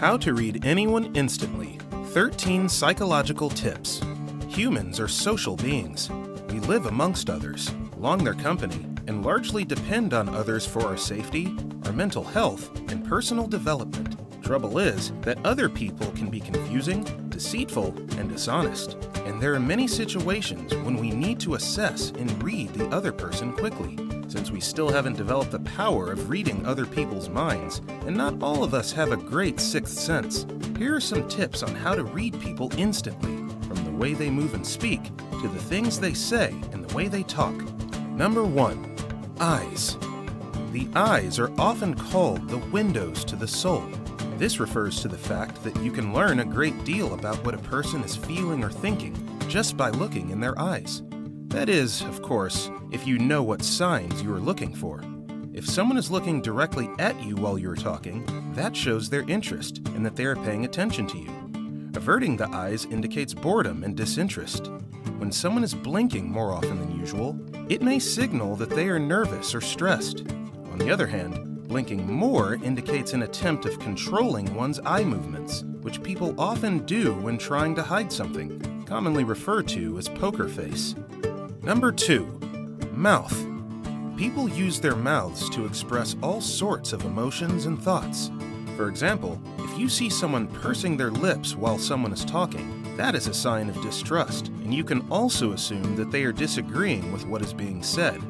How to read anyone instantly. 13 psychological tips. Humans are social beings. We live amongst others, long their company, and largely depend on others for our safety, our mental health, and personal development. Trouble is that other people can be confusing, deceitful, and dishonest. And there are many situations when we need to assess and read the other person quickly. Since we still haven't developed the power of reading other people's minds, and not all of us have a great sixth sense, here are some tips on how to read people instantly, from the way they move and speak, to the things they say and the way they talk. Number 1. Eyes. The eyes are often called the windows to the soul. This refers to the fact that you can learn a great deal about what a person is feeling or thinking just by looking in their eyes. That is, of course, if you know what signs you are looking for. If someone is looking directly at you while you are talking, that shows their interest and that they are paying attention to you. Averting the eyes indicates boredom and disinterest. When someone is blinking more often than usual, it may signal that they are nervous or stressed. On the other hand, blinking more indicates an attempt of controlling one's eye movements, which people often do when trying to hide something, commonly referred to as poker face. Number 2. Mouth. People use their mouths to express all sorts of emotions and thoughts. For example, if you see someone pursing their lips while someone is talking, that is a sign of distrust, and you can also assume that they are disagreeing with what is being said.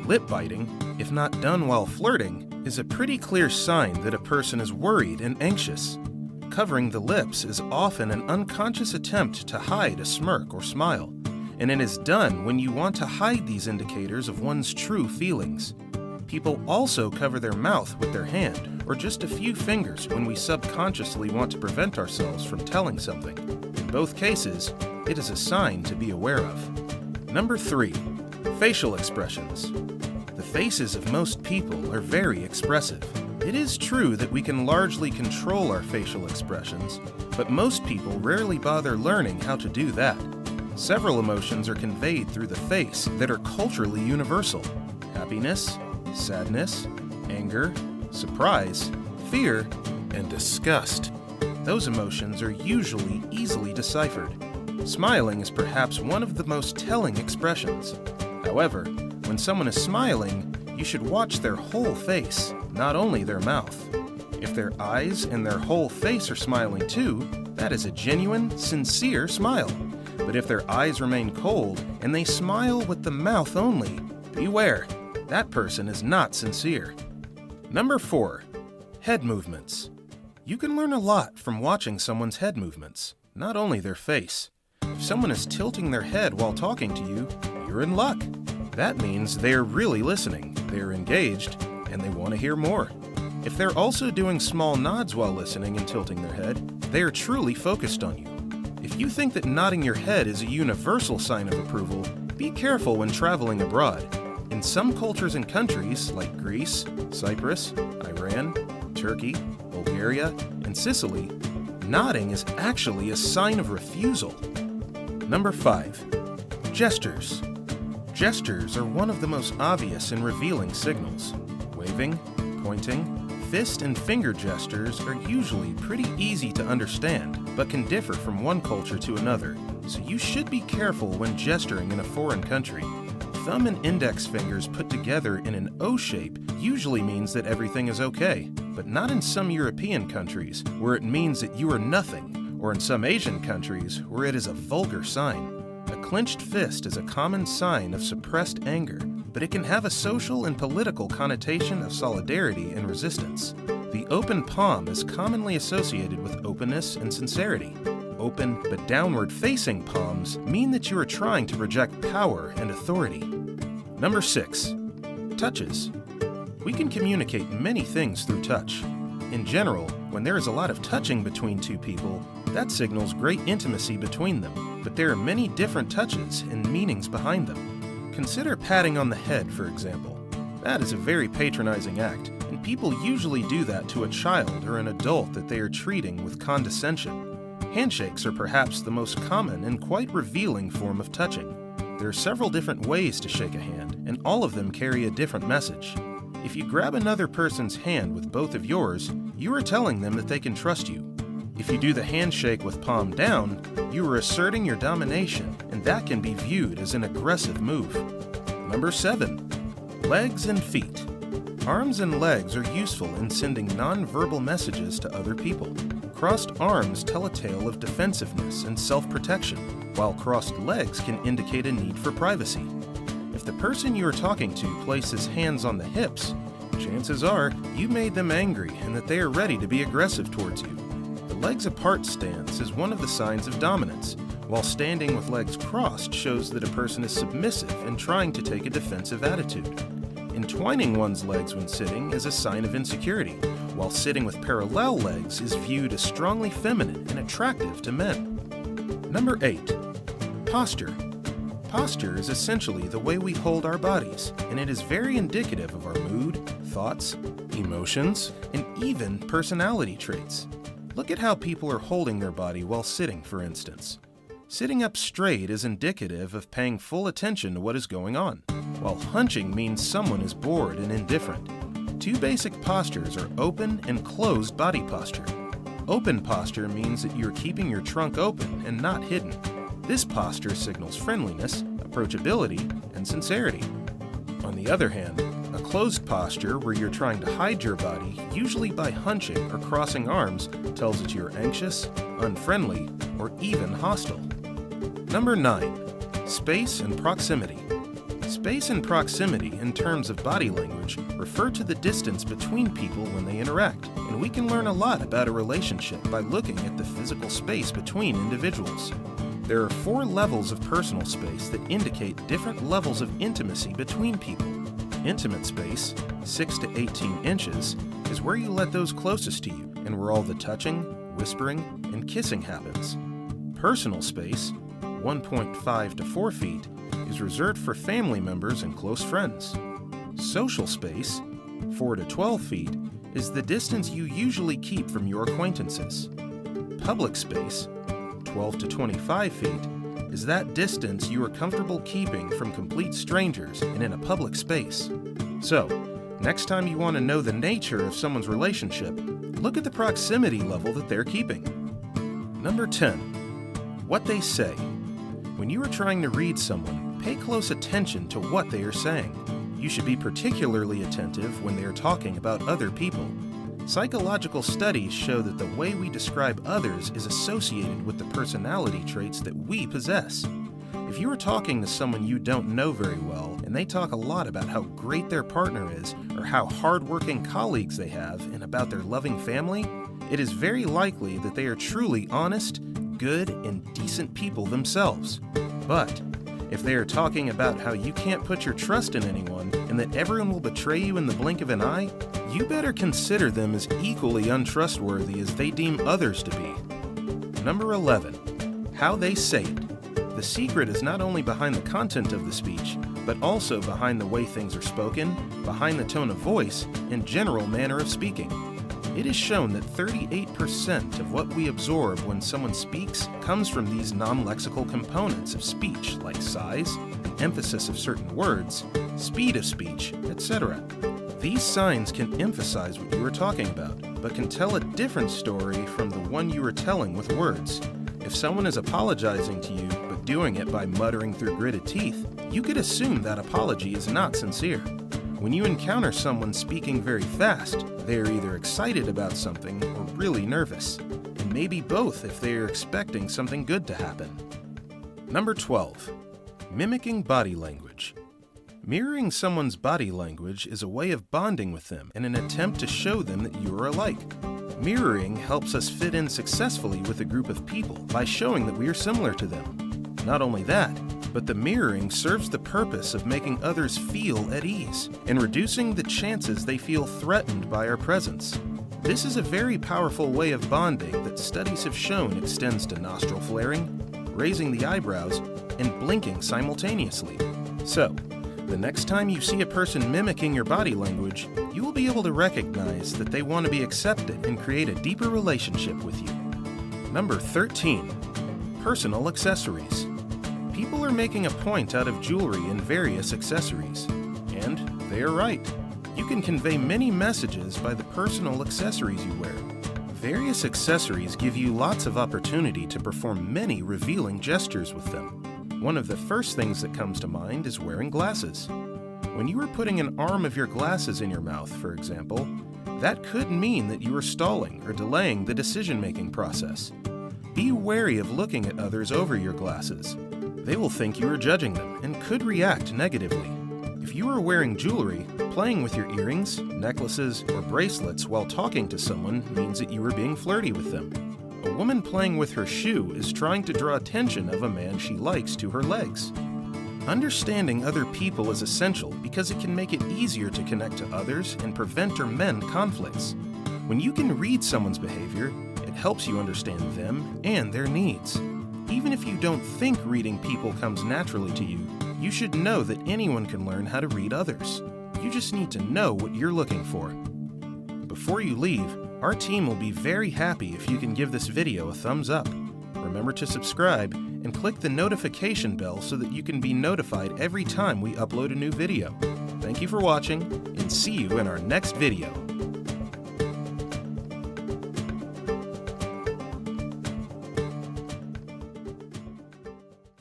Lip biting, if not done while flirting, is a pretty clear sign that a person is worried and anxious. Covering the lips is often an unconscious attempt to hide a smirk or smile, and it is done when you want to hide these indicators of one's true feelings. People also cover their mouth with their hand or just a few fingers when we subconsciously want to prevent ourselves from telling something. In both cases, it is a sign to be aware of. Number 3. Facial expressions. The faces of most people are very expressive. It is true that we can largely control our facial expressions, but most people rarely bother learning how to do that. Several emotions are conveyed through the face that are culturally universal: happiness, sadness, anger, surprise, fear, and disgust. Those emotions are usually easily deciphered. Smiling is perhaps one of the most telling expressions. However, when someone is smiling, you should watch their whole face, not only their mouth. If their eyes and their whole face are smiling too, that is a genuine, sincere smile. But if their eyes remain cold and they smile with the mouth only, beware, that person is not sincere. Number 4. Head movements. You can learn a lot from watching someone's head movements, not only their face. If someone is tilting their head while talking to you, you're in luck. That means they are really listening, they are engaged, and they want to hear more. If they're also doing small nods while listening and tilting their head, they are truly focused on you. If you think that nodding your head is a universal sign of approval, be careful when traveling abroad. In some cultures and countries, like Greece, Cyprus, Iran, Turkey, Bulgaria, and Sicily, nodding is actually a sign of refusal. Number 5. Gestures. Gestures are one of the most obvious and revealing signals. Waving, pointing, fist and finger gestures are usually pretty easy to understand, but can differ from one culture to another, so you should be careful when gesturing in a foreign country. Thumb and index fingers put together in an O shape usually means that everything is okay, but not in some European countries, where it means that you are nothing, or in some Asian countries, where it is a vulgar sign. A clenched fist is a common sign of suppressed anger, but it can have a social and political connotation of solidarity and resistance. The open palm is commonly associated with openness and sincerity. Open but downward-facing palms mean that you are trying to project power and authority. Number 6. Touches. We can communicate many things through touch. In general, when there is a lot of touching between two people, that signals great intimacy between them, but there are many different touches and meanings behind them. Consider patting on the head, for example. That is a very patronizing act, and people usually do that to a child or an adult that they are treating with condescension. Handshakes are perhaps the most common and quite revealing form of touching. There are several different ways to shake a hand, and all of them carry a different message. If you grab another person's hand with both of yours, you are telling them that they can trust you. If you do the handshake with palm down, you are asserting your domination, and that can be viewed as an aggressive move. Number 7. Legs and feet. Arms and legs are useful in sending non-verbal messages to other people. Crossed arms tell a tale of defensiveness and self-protection, while crossed legs can indicate a need for privacy. If the person you are talking to places hands on the hips, chances are you made them angry and that they are ready to be aggressive towards you. The legs apart stance is one of the signs of dominance, while standing with legs crossed shows that a person is submissive and trying to take a defensive attitude. Entwining one's legs when sitting is a sign of insecurity, while sitting with parallel legs is viewed as strongly feminine and attractive to men. Number 8. Posture. Posture is essentially the way we hold our bodies, and it is very indicative of our mood, thoughts, emotions, and even personality traits. Look at how people are holding their body while sitting, for instance. Sitting up straight is indicative of paying full attention to what is going on, while hunching means someone is bored and indifferent. Two basic postures are open and closed body posture. Open posture means that you are keeping your trunk open and not hidden. This posture signals friendliness, approachability, and sincerity. On the other hand, a closed posture where you're trying to hide your body, usually by hunching or crossing arms, tells that you're anxious, unfriendly, or even hostile. Number 9. Space and proximity. Space and proximity, in terms of body language, refer to the distance between people when they interact, and we can learn a lot about a relationship by looking at the physical space between individuals. There are 4 levels of personal space that indicate different levels of intimacy between people. Intimate space, 6 to 18 inches, is where you let those closest to you and where all the touching, whispering, and kissing happens. Personal space, 1.5 to 4 feet, is reserved for family members and close friends. Social space, 4 to 12 feet, is the distance you usually keep from your acquaintances. Public space, 12 to 25 feet, is that distance you are comfortable keeping from complete strangers and in a public space. So, next time you want to know the nature of someone's relationship, look at the proximity level that they're keeping. Number 10. What they say. When you are trying to read someone, pay close attention to what they are saying. You should be particularly attentive when they are talking about other people. Psychological studies show that the way we describe others is associated with the personality traits that we possess. If you are talking to someone you don't know very well, and they talk a lot about how great their partner is, or how hardworking colleagues they have, and about their loving family, it is very likely that they are truly honest, good, and decent people themselves. But if they are talking about how you can't put your trust in anyone, and that everyone will betray you in the blink of an eye, you better consider them as equally untrustworthy as they deem others to be. Number 11. How they say it. The secret is not only behind the content of the speech, but also behind the way things are spoken, behind the tone of voice, and general manner of speaking. It is shown that 38% of what we absorb when someone speaks comes from these non-lexical components of speech, like size, the emphasis of certain words, speed of speech, etc. These signs can emphasize what you are talking about, but can tell a different story from the one you are telling with words. If someone is apologizing to you, but doing it by muttering through gritted teeth, you could assume that apology is not sincere. When you encounter someone speaking very fast, they are either excited about something or really nervous, and maybe both if they are expecting something good to happen. Number 12. Mimicking body language. Mirroring someone's body language is a way of bonding with them in an attempt to show them that you are alike. Mirroring helps us fit in successfully with a group of people by showing that we are similar to them. Not only that, but the mirroring serves the purpose of making others feel at ease and reducing the chances they feel threatened by our presence. This is a very powerful way of bonding that studies have shown extends to nostril flaring, raising the eyebrows, and blinking simultaneously. So, the next time you see a person mimicking your body language, you will be able to recognize that they want to be accepted and create a deeper relationship with you. Number 13. Personal accessories. People are making a point out of jewelry and various accessories. And they are right. You can convey many messages by the personal accessories you wear. Various accessories give you lots of opportunity to perform many revealing gestures with them. One of the first things that comes to mind is wearing glasses. When you are putting an arm of your glasses in your mouth, for example, that could mean that you are stalling or delaying the decision-making process. Be wary of looking at others over your glasses. They will think you are judging them and could react negatively. If you are wearing jewelry, playing with your earrings, necklaces, or bracelets while talking to someone means that you are being flirty with them. A woman playing with her shoe is trying to draw attention of a man she likes to her legs. Understanding other people is essential because it can make it easier to connect to others and prevent or mend conflicts. When you can read someone's behavior, it helps you understand them and their needs. Even if you don't think reading people comes naturally to you, you should know that anyone can learn how to read others. You just need to know what you're looking for. Before you leave, our team will be very happy if you can give this video a thumbs up. Remember to subscribe and click the notification bell so that you can be notified every time we upload a new video. Thank you for watching, and see you in our next video.